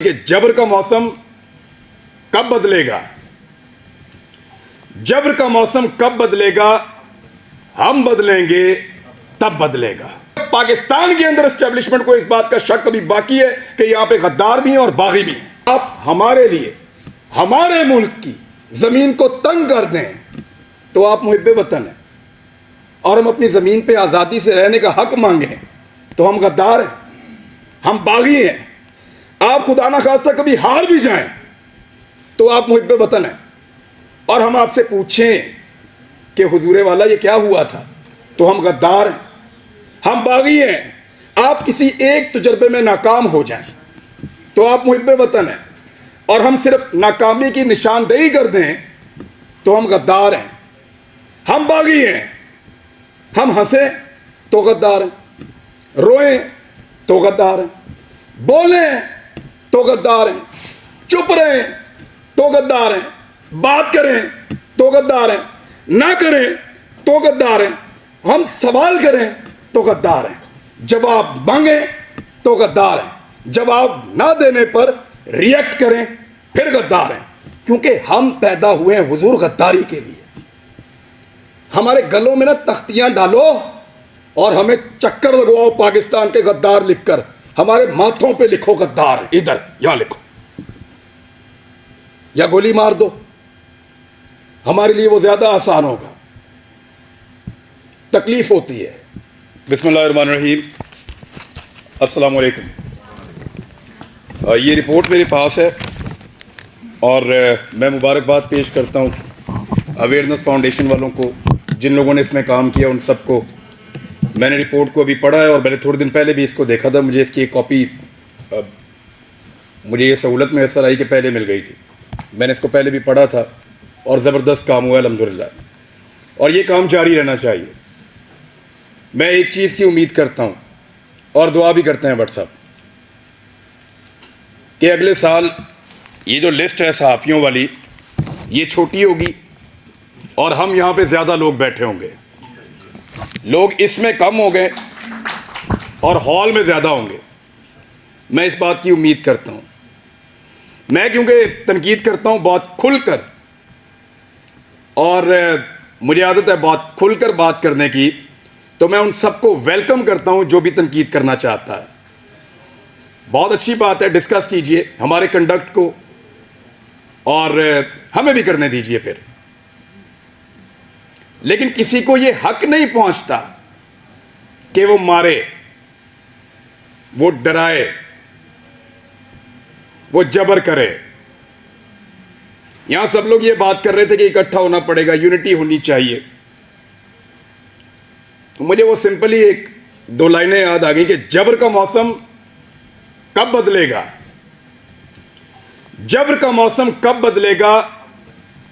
कि जबर का मौसम कब बदलेगा, जबर का मौसम कब बदलेगा, हम बदलेंगे तब बदलेगा। पाकिस्तान के अंदर एस्टेब्लिशमेंट को इस बात का शक अभी बाकी है कि यहां पे गद्दार भी हैं और बागी भी हैं। आप हमारे लिए हमारे मुल्क की जमीन को तंग कर दें तो आप मुहिब्बे वतन हैं, और हम अपनी जमीन पे आजादी से रहने का हक मांगें तो हम गद्दार हैं, हम बागी हैं। आप खुदा ना खास्ता कभी हार भी जाएं तो आप मुहिब्बे वतन हैं, और हम आपसे पूछें कि हुजूरे वाला ये क्या हुआ था तो हम गद्दार हैं, हम बागी हैं। आप किसी एक तजर्बे में नाकाम हो जाएं तो आप मुहिब्बे वतन हैं, और हम सिर्फ नाकामी की निशानदेही कर दें तो हम गद्दार हैं, हम बागी हैं। हम हंसें तो गद्दार हैं, रोएं तो गद्दार हैं, बोलें तो गद्दार हैं, चुप रहें तो गद्दार हैं, बात करें तो गद्दार हैं, ना करें तो गद्दार हैं, हम सवाल करें तो गद्दार हैं, जवाब मांगें तो गद्दार हैं, जवाब ना देने पर रिएक्ट करें फिर गद्दार हैं। क्योंकि हम पैदा हुए हैं हुजूर गद्दारी के लिए। हमारे गलों में ना तख्तियां डालो और हमें चक्कर लगवाओ पाकिस्तान के गद्दार लिखकर, हमारे माथों पे लिखो गद्दार, इधर यहां लिखो, या गोली मार दो, हमारे लिए वो ज्यादा आसान होगा। तकलीफ होती है। बिस्मिल्लाहिर्रहमानिर्रहीम, अस्सलाम वालेकुम। ये रिपोर्ट मेरे पास है और मैं मुबारकबाद पेश करता हूँ अवेयरनेस फाउंडेशन वालों को, जिन लोगों ने इसमें काम किया उन सबको। मैंने रिपोर्ट को अभी पढ़ा है और मैंने थोड़े दिन पहले भी इसको देखा था। मुझे इसकी एक कॉपी, मुझे ये सहूलत मैसर आई कि पहले मिल गई थी। मैंने इसको पहले भी पढ़ा था और ज़बरदस्त काम हुआ अल्हम्दुलिल्लाह, और ये काम जारी रहना चाहिए। मैं एक चीज़ की उम्मीद करता हूँ और दुआ भी करते हैं भट्ट साहब कि अगले साल ये जो लिस्ट है सहाफ़ियों वाली, ये छोटी होगी और हम यहाँ पे ज़्यादा लोग बैठे होंगे। लोग इसमें कम हो गए और हॉल में ज़्यादा होंगे। मैं इस बात की उम्मीद करता हूँ। मैं क्योंकि तनकीद करता हूँ बहुत खुलकर, और मुझे आदत है बहुत खुलकर बात करने की, तो मैं उन सबको वेलकम करता हूँ जो भी तनकीद करना चाहता है। बहुत अच्छी बात है, डिस्कस कीजिए हमारे कंडक्ट को और हमें भी करने दीजिए फिर। लेकिन किसी को यह हक नहीं पहुंचता कि वो मारे, वो डराए, वो जबर करे। यहां सब लोग ये बात कर रहे थे कि इकट्ठा होना पड़ेगा, यूनिटी होनी चाहिए। तो मुझे वो सिंपली एक दो लाइनें याद आ गई कि जबर का मौसम कब बदलेगा, जबर का मौसम कब बदलेगा,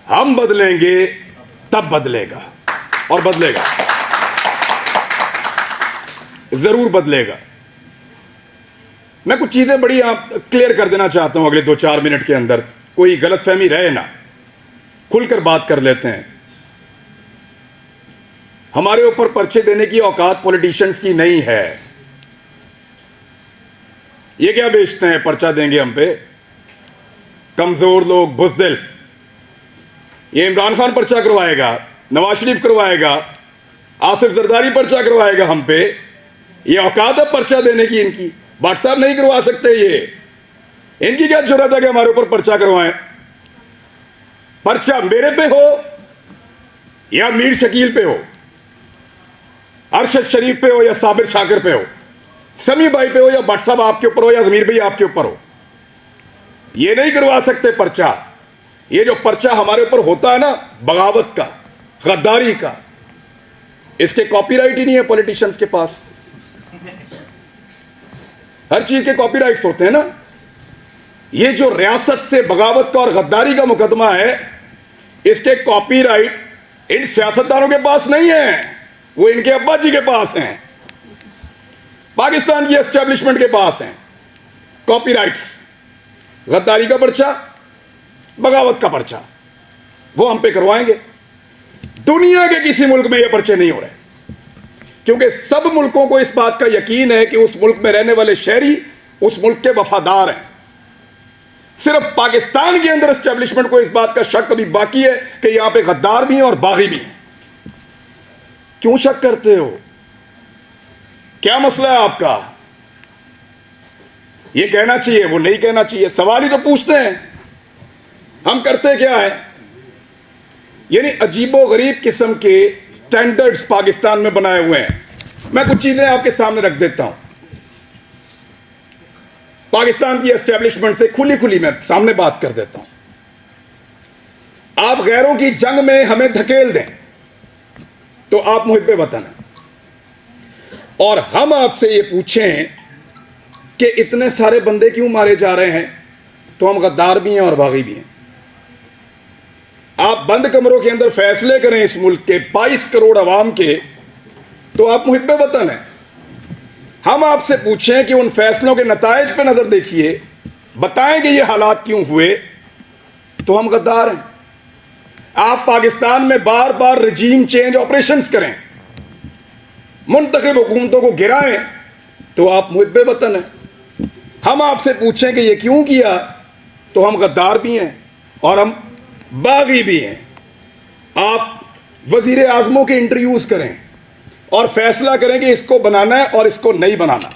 हम बदलेंगे तब बदलेगा, और बदलेगा, जरूर बदलेगा। मैं कुछ चीजें बड़ी क्लियर कर देना चाहता हूं अगले 2-4 मिनट के अंदर, कोई गलतफहमी रहे ना, खुलकर बात कर लेते हैं। हमारे ऊपर पर्चे देने की औकात पॉलिटिशियंस की नहीं है। ये क्या बेचते हैं, पर्चा देंगे हम पे, कमजोर लोग, बुज़दिल। ये इमरान खान पर्चा करवाएगा, नवाज शरीफ करवाएगा, आसिफ जरदारी पर्चा करवाएगा हम पे। ये औकात है पर्चा देने की इनकी? भट्ट साहब नहीं करवा सकते। ये इनकी क्या जरूरत है कि हमारे ऊपर पर्चा करवाएं? पर्चा मेरे पे हो या मीर शकील पे हो, अरशद शरीफ पे हो या साबिर शाकिर पे हो, समी भाई पे हो या भट्ट साहब आपके ऊपर हो या जमीर भाई आपके ऊपर हो, ये नहीं करवा सकते पर्चा। ये जो पर्चा हमारे ऊपर होता है ना, बगावत का, गद्दारी का, इसके कॉपीराइट ही नहीं है पॉलिटिशियंस के पास। हर चीज के कॉपीराइट्स होते हैं ना। ये जो रियासत से बगावत का और गद्दारी का मुकदमा है, इसके कॉपीराइट इन सियासतदानों के पास नहीं है, वो इनके अब्बा जी के पास हैं, पाकिस्तान की एस्टेब्लिशमेंट के पास हैं कॉपीराइट्स। गद्दारी का पर्चा, बगावत का पर्चा, वो हम पे करवाएंगे। दुनिया के किसी मुल्क में ये पर्चे नहीं हो रहे, क्योंकि सब मुल्कों को इस बात का यकीन है कि उस मुल्क में रहने वाले शहरी उस मुल्क के वफादार हैं। सिर्फ पाकिस्तान के अंदर एस्टेब्लिशमेंट को इस बात का शक अभी बाकी है कि यहां पे गद्दार भी हैं और बागी भी हैं। क्यों शक करते हो? क्या मसला है आपका? ये कहना चाहिए, वो नहीं कहना चाहिए, सवाल ही तो पूछते हैं। हम करते क्या है? यानी अजीबो गरीब किस्म के स्टैंडर्ड्स पाकिस्तान में बनाए हुए हैं। मैं कुछ चीजें आपके सामने रख देता हूं। पाकिस्तान की एस्टेब्लिशमेंट से खुली खुली मैं सामने बात कर देता हूं। आप गैरों की जंग में हमें धकेल दें तो आप मुहिब्बे वतन हैं, और हम आपसे ये पूछें कि इतने सारे बंदे क्यों मारे जा रहे हैं, तो हम गद्दार भी हैं और बागी भी हैं। आप बंद कमरों के अंदर फैसले करें इस मुल्क के 22 करोड़ अवाम के, तो आप मुहिब्बे वतन हैं। हम आपसे पूछें कि उन फैसलों के नताइज पे नजर देखिए, बताएं कि ये हालात क्यों हुए, तो हम गद्दार हैं। आप पाकिस्तान में बार बार रजीम चेंज ऑपरेशंस करें, मुंतखब हुकूमतों को गिराएं, तो आप मुहिब्बे वतन हैं। हम आपसे पूछें कि ये क्यों किया, तो हम गद्दार भी हैं और हम बागी भी हैं। आप वजीर आजमों के इंटरव्यूज करें और फैसला करें कि इसको बनाना है और इसको नहीं बनाना,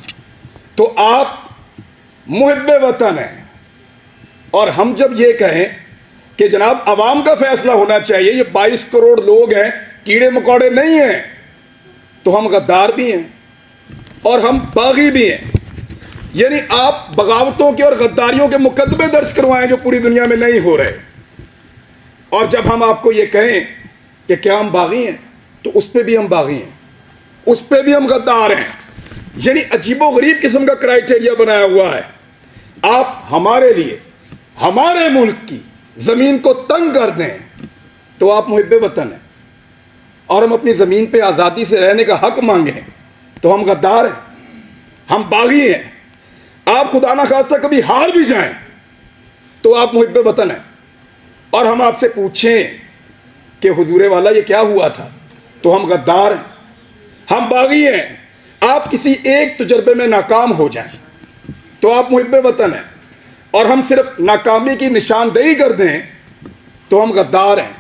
तो आप मुहिब्बे वतन हैं। और हम जब ये कहें कि जनाब अवाम का फैसला होना चाहिए, ये 22 करोड़ लोग हैं, कीड़े मकोड़े नहीं हैं, तो हम गद्दार भी हैं और हम बागी भी हैं। यानी आप बगावतों के और गद्दारियों के मुकदमे दर्ज करवाएं जो पूरी दुनिया में नहीं हो रहे, और जब हम आपको ये कहें कि क्या हम बागी हैं, तो उस पर भी हम बागी हैं, उस पर भी हम गद्दार हैं। यानी अजीबो गरीब किस्म का क्राइटेरिया बनाया हुआ है। आप हमारे लिए, हमारे मुल्क की जमीन को तंग कर दें, तो आप मुहिब्बे वतन हैं, और हम अपनी जमीन पे आज़ादी से रहने का हक मांगें, तो हम गद्दार हैं, हम बागी हैं। आप खुदा ना खास्ता कभी हार भी जाएं, तो आप मुहिब्बे वतन हैं। और हम आपसे पूछें कि हुजूरे वाला ये क्या हुआ था, तो हम गद्दार हैं, हम बागी हैं। आप किसी एक तजर्बे में नाकाम हो जाएं, तो आप मुहिब्बे वतन हैं, और हम सिर्फ नाकामी की निशानदेही कर दें, तो हम गद्दार हैं,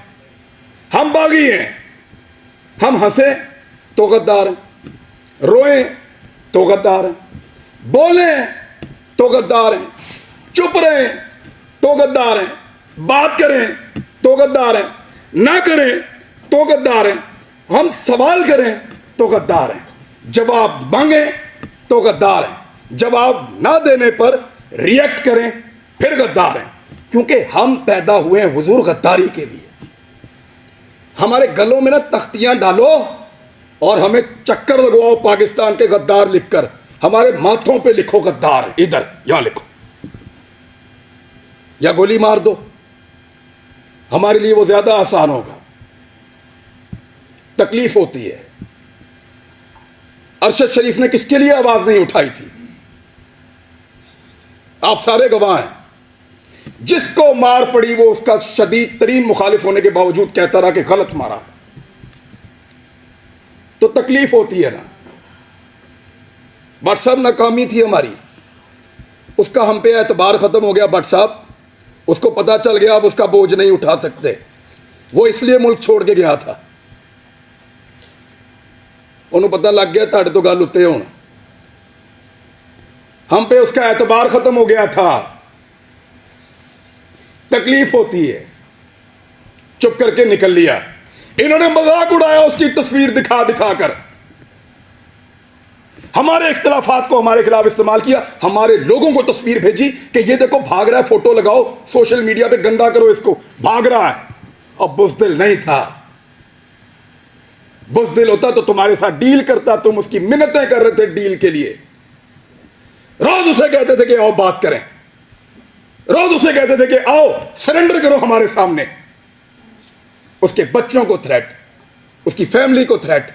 हम बागी हैं। हम हंसें तो गद्दार हैं, रोएं तो गद्दार हैं, बोलें तो गद्दार हैं, चुप रहें तो गद्दार हैं, बात करें तो गद्दार हैं, ना करें तो गद्दार हैं, हम सवाल करें तो गद्दार हैं, जवाब मांगें तो गद्दार हैं, जवाब ना देने पर रिएक्ट करें फिर गद्दार हैं। क्योंकि हम पैदा हुए हैं हुजूर गद्दारी के लिए। हमारे गलों में ना तख्तियां डालो और हमें चक्कर लगवाओ पाकिस्तान के गद्दार लिखकर, हमारे माथों पे लिखो गद्दार, इधर यहां लिखो, या गोली मार दो, हमारे लिए वो ज्यादा आसान होगा। तकलीफ होती है। अरशद शरीफ ने किसके लिए आवाज नहीं उठाई थी? आप सारे गवाह हैं। जिसको मार पड़ी वो उसका शदीद तरीन मुखालिफ होने के बावजूद कहता रहा कि गलत मारा, तो तकलीफ होती है ना। भट्ट साहब नाकामी थी हमारी, उसका हम पे एतबार खत्म हो गया। भट्ट साहब, उसको पता चल गया अब उसका बोझ नहीं उठा सकते, वो इसलिए मुल्क छोड़ के गया था। उन्हें पता लग गया ताड़े तो गल उत्ते होना, हम पे उसका एतबार खत्म हो गया था। तकलीफ होती है, चुप करके निकल लिया। इन्होंने मजाक उड़ाया उसकी तस्वीर दिखा दिखा कर, हमारे इख्तिलाफात को हमारे खिलाफ इस्तेमाल किया, हमारे लोगों को तस्वीर भेजी कि ये देखो भाग रहा है, फोटो लगाओ सोशल मीडिया पे, गंदा करो इसको, भाग रहा है। और बुज़दिल नहीं था, बुज़दिल होता तो तुम्हारे साथ डील करता, तुम उसकी मिन्नतें कर रहे थे डील के लिए। रोज उसे कहते थे कि आओ बात करें, रोज उसे कहते थे कि आओ सरेंडर करो हमारे सामने। उसके बच्चों को थ्रेट, उसकी फैमिली को थ्रेट।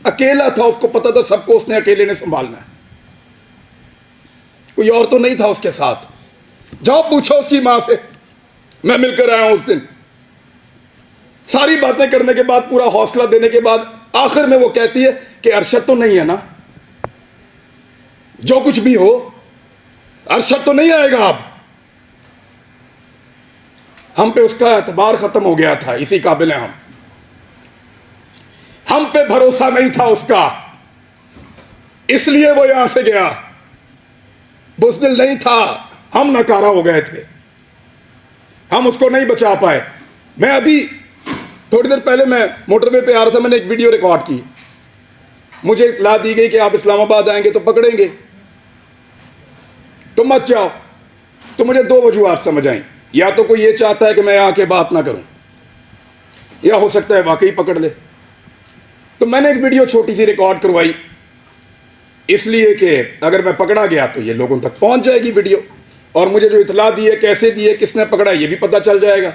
अकेला था, उसको पता था सबको उसने अकेले ने संभालना है, कोई और तो नहीं था उसके साथ। जाओ पूछो उसकी मां से, मैं मिलकर आया हूं उस दिन। सारी बातें करने के बाद, पूरा हौसला देने के बाद, आखिर में वो कहती है कि अरशद तो नहीं है ना, जो कुछ भी हो अरशद तो नहीं आएगा अब। हम पे उसका एतबार खत्म हो गया था, इसी काबिल हैं हम पे भरोसा नहीं था उसका, इसलिए वो यहां से गया। बुज़दिल नहीं था, हम नकारा हो गए थे, हम उसको नहीं बचा पाए। मैं अभी थोड़ी देर पहले मैं मोटरवे पे आ रहा था, मैंने एक वीडियो रिकॉर्ड की। मुझे इत्तला दी गई कि आप इस्लामाबाद आएंगे तो पकड़ेंगे, तो मत जाओ। तो मुझे दो वजूहात समझ आई, या तो कोई ये चाहता है कि मैं आके बात ना करूं, या हो सकता है वाकई पकड़ ले। तो मैंने एक वीडियो छोटी सी रिकॉर्ड करवाई, इसलिए कि अगर मैं पकड़ा गया तो ये लोगों तक पहुंच जाएगी वीडियो, और मुझे जो इत्तला दी है, कैसे दी है, किसने पकड़ा, ये भी पता चल जाएगा।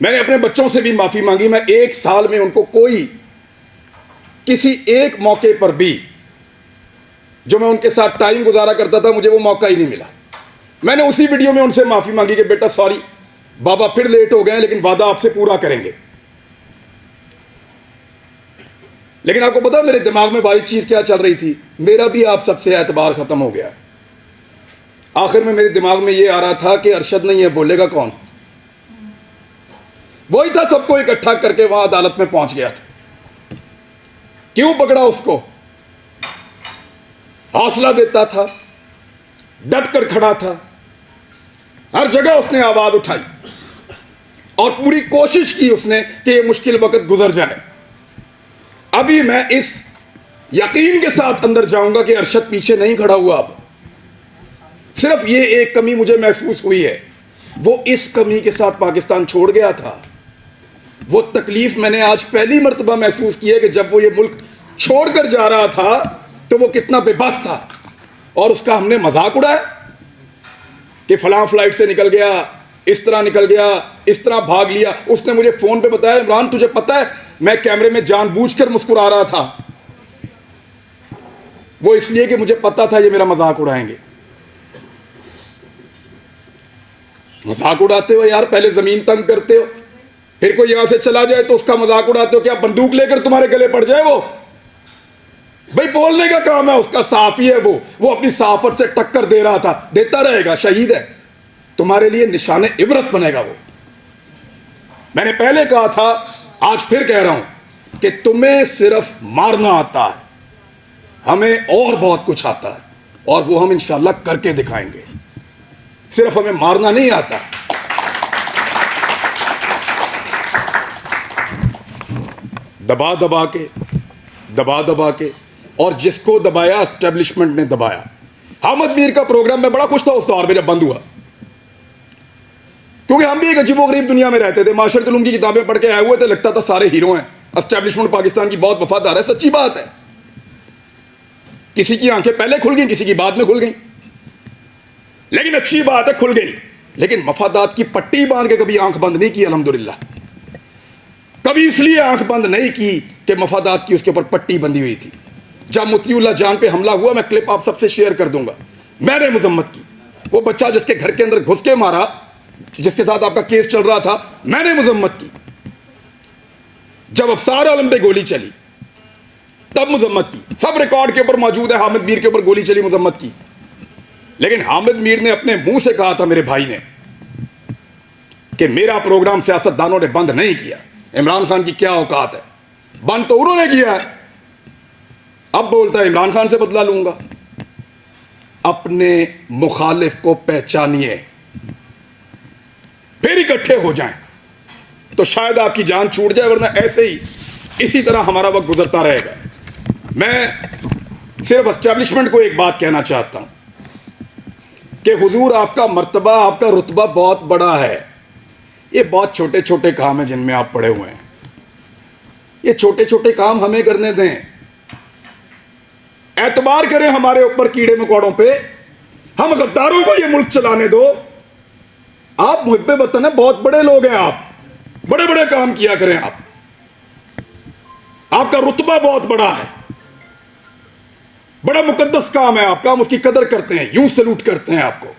मैंने अपने बच्चों से भी माफी मांगी। मैं 1 साल में उनको कोई किसी एक मौके पर भी जो मैं उनके साथ टाइम गुजारा करता था, मुझे वो मौका ही नहीं मिला। मैंने उसी वीडियो में उनसे माफी मांगी कि बेटा सॉरी, बाबा फिर लेट हो गए, लेकिन वादा आपसे पूरा करेंगे। लेकिन आपको पता मेरे दिमाग में वाली चीज क्या चल रही थी? मेरा भी आप सबसे एतबार खत्म हो गया। आखिर में मेरे दिमाग में यह आ रहा था कि अरशद नहीं है, बोलेगा कौन? वही था, सबको इकट्ठा करके वहां अदालत में पहुंच गया था। क्यों पकड़ा उसको? हौसला देता था, डट कर खड़ा था, हर जगह उसने आवाज उठाई और पूरी कोशिश की उसने कि यह मुश्किल वक्त गुजर जाए। अभी मैं इस यकीन के साथ अंदर जाऊंगा कि अरशद पीछे नहीं खड़ा हुआ। अब सिर्फ ये एक कमी मुझे महसूस हुई है, वो इस कमी के साथ पाकिस्तान छोड़ गया था। वो तकलीफ मैंने आज पहली मर्तबा महसूस की है कि जब वो ये मुल्क छोड़कर जा रहा था तो वो कितना बेबस था, और उसका हमने मजाक उड़ाया कि फलां फ्लाइट से निकल गया, इस तरह निकल गया, इस तरह भाग लिया। उसने मुझे फोन पे बताया, इमरान तुझे पता है मैं कैमरे में जानबूझकर मुस्कुरा रहा था, वो इसलिए कि मुझे पता था ये मेरा मजाक उड़ाएंगे। मजाक उड़ाते हो यार, पहले जमीन तंग करते हो, फिर कोई यहां से चला जाए तो उसका मजाक उड़ाते हो। क्या बंदूक लेकर तुम्हारे गले पड़ जाए? वो भाई बोलने का काम है उसका, साफी है वो अपनी साफत से टक्कर दे रहा था, देता रहेगा, शहीद है, तुम्हारे लिए निशाने इबरत बनेगा वो। मैंने पहले कहा था, आज फिर कह रहा हूं कि तुम्हें सिर्फ मारना आता है, हमें और बहुत कुछ आता है, और वो हम इंशाल्लाह करके दिखाएंगे। सिर्फ हमें मारना नहीं आता। दबा दबा के और जिसको दबाया एस्टेब्लिशमेंट ने दबाया। हामिद मीर का प्रोग्राम में बड़ा खुश था उस दौर में जब बंद हुआ, क्योंकि हम भी एक अजीबोगरीब दुनिया में रहते थे। माशरत उलूम की किताबें पढ़ के आए हुए थे, लगता था सारे हीरो हैं, एस्टेब्लिशमेंट पाकिस्तान की बहुत वफादार है। सच्ची बात है, किसी की आंखें पहले खुल गई, किसी की बाद में खुल गई, लेकिन अच्छी बात है खुल गई। लेकिन मफादात की पट्टी बांध के कभी आंख बंद नहीं की, अल्हम्दुलिल्लाह। कभी इसलिए आंख बंद नहीं की कि मफादात की उसके ऊपर पट्टी बंधी हुई थी। जब मुतीउल्लाह जान पे हमला हुआ, मैं क्लिप आप सबसे शेयर कर दूंगा, मैंने मजम्मत की। वो बच्चा जिसके घर के अंदर घुस के मारा, जिसके साथ आपका केस चल रहा था, मैंने मजम्मत की। जब अफसार आलम पे गोली चली तब मजम्मत की, सब रिकॉर्ड के ऊपर मौजूद है। हामिद मीर के ऊपर गोली चली, मजम्मत की। लेकिन हामिद मीर ने अपने मुंह से कहा था, मेरे भाई ने, कि मेरा प्रोग्राम सियासतदानों ने बंद नहीं किया। इमरान खान की क्या औकात है, बंद तो उन्होंने किया है। अब बोलता है इमरान खान से बदला लूंगा। अपने मुखालिफ को पहचानिए, फिर इकट्ठे हो जाएं, तो शायद आपकी जान छूट जाए, वरना ऐसे ही इसी तरह हमारा वक्त गुजरता रहेगा। मैं सिर्फ एस्टेब्लिशमेंट को एक बात कहना चाहता हूं कि हुजूर आपका मर्तबा, आपका रुतबा बहुत बड़ा है। ये बहुत छोटे छोटे काम हैं जिनमें आप पड़े हुए हैं। ये छोटे छोटे काम हमें करने दें, एतबार करें हमारे ऊपर कीड़े मकोड़ों पे, हम गद्दारों को ये मुल्क चलाने दो। आप मुहिब्बे वतन है, बहुत बड़े लोग हैं आप, बड़े बड़े काम किया करें आप, आपका रुतबा बहुत बड़ा है, बड़ा मुकद्दस काम है आपका, हम उसकी कदर करते हैं, यूं सलूट करते हैं आपको,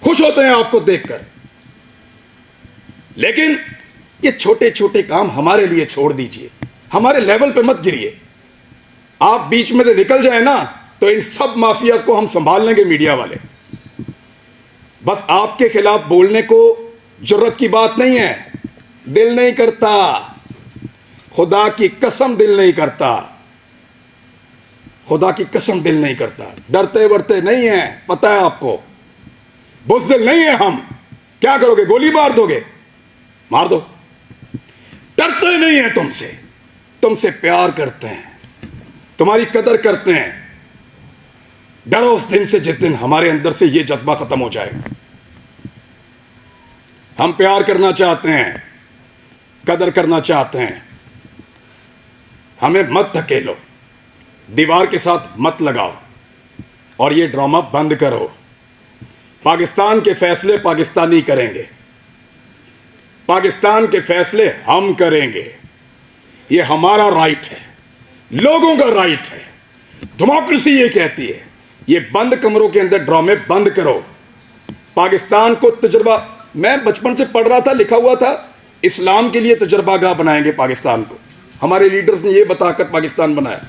खुश होते हैं आपको देखकर। लेकिन ये छोटे छोटे काम हमारे लिए छोड़ दीजिए, हमारे लेवल पे मत गिरिए। आप बीच में से निकल जाए ना, तो इन सब माफिया को हम संभाल लेंगे, मीडिया वाले। बस आपके खिलाफ बोलने को जरूरत की बात नहीं है, दिल नहीं करता, खुदा की कसम दिल नहीं करता, खुदा की कसम दिल नहीं करता। डरते वरते नहीं है, पता है आपको, बुज़दिल नहीं है हम। क्या करोगे, गोली मार दोगे, मार दो। डरते नहीं है तुमसे, तुमसे प्यार करते हैं, तुम्हारी कदर करते हैं। डरो उस दिन से जिस दिन हमारे अंदर से यह जज्बा खत्म हो जाएगा। हम प्यार करना चाहते हैं, कदर करना चाहते हैं, हमें मत धकेलो, दीवार के साथ मत लगाओ और ये ड्रामा बंद करो। पाकिस्तान के फैसले पाकिस्तानी करेंगे, पाकिस्तान के फैसले हम करेंगे। ये हमारा राइट है, लोगों का राइट है, डेमोक्रेसी ये कहती है। ये बंद कमरों के अंदर ड्रामे बंद करो। पाकिस्तान को तजुर्बा, मैं बचपन से पढ़ रहा था, लिखा हुआ था इस्लाम के लिए तजुर्बागाह बनाएंगे पाकिस्तान को। हमारे लीडर्स ने ये बताकर पाकिस्तान बनाया,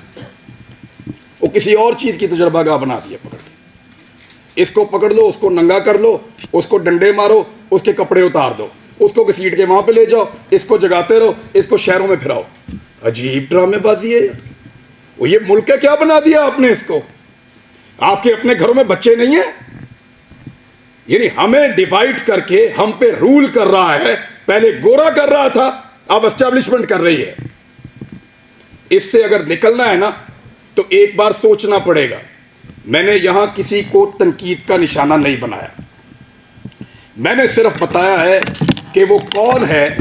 वो किसी और चीज की तजुर्बागाह बना दिया पकड़ के। इसको पकड़ लो, उसको नंगा कर लो, उसको डंडे मारो, उसके कपड़े उतार दो, उसको घसीट के वहां पे ले जाओ, इसको जगाते रहो, इसको शहरों में फिराओ। अजीब ड्रामेबाजी है। वो ये मुल्क का क्या बना दिया आपने इसको? आपके अपने घरों में बच्चे नहीं है? यानी हमें डिवाइड करके हम पे रूल कर रहा है। पहले गोरा कर रहा था, अब एस्टेब्लिशमेंट कर रही है। इससे अगर निकलना है ना तो एक बार सोचना पड़ेगा। मैंने यहां किसी को तनकीद का निशाना नहीं बनाया, मैंने सिर्फ बताया है कि वो कौन है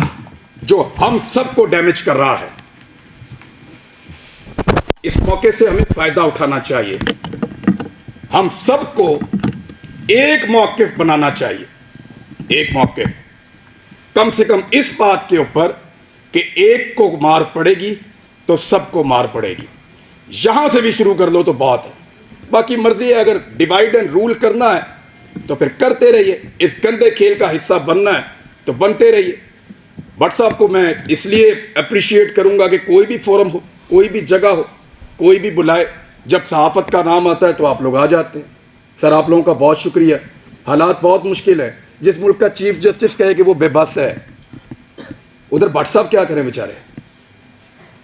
जो हम सबको डैमेज कर रहा है। इस मौके से हमें फायदा उठाना चाहिए, हम सबको एक मौक़िफ़ बनाना चाहिए। एक मौक़िफ़ कम से कम इस बात के ऊपर कि एक को मार पड़ेगी तो सबको मार पड़ेगी। यहां से भी शुरू कर लो तो बहुत है, बाकी मर्जी है। अगर डिवाइड एंड रूल करना है तो फिर करते रहिए। इस गंदे खेल का हिस्सा बनना है तो बनते रहिए। भट्ट साहब को मैं इसलिए अप्रिशिएट करूंगा कि कोई भी फोरम हो, कोई भी जगह हो, कोई भी बुलाए, जब सहाफ़त का नाम आता है तो आप लोग आ जाते हैं। सर आप लोगों का बहुत शुक्रिया। हालात बहुत मुश्किल है। जिस मुल्क का चीफ जस्टिस कहे कि वो बेबस है, उधर भट्ट साहब क्या करें बेचारे।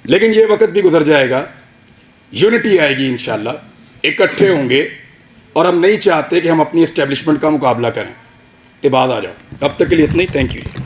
लेकिन ये वक्त भी गुजर जाएगा, यूनिटी आएगी इंशाल्लाह, इकट्ठे होंगे। और हम नहीं चाहते कि हम अपनी एस्टेब्लिशमेंट का मुकाबला करें। इबाद आ जाओ। अब तक के लिए इतना ही, थैंक यू।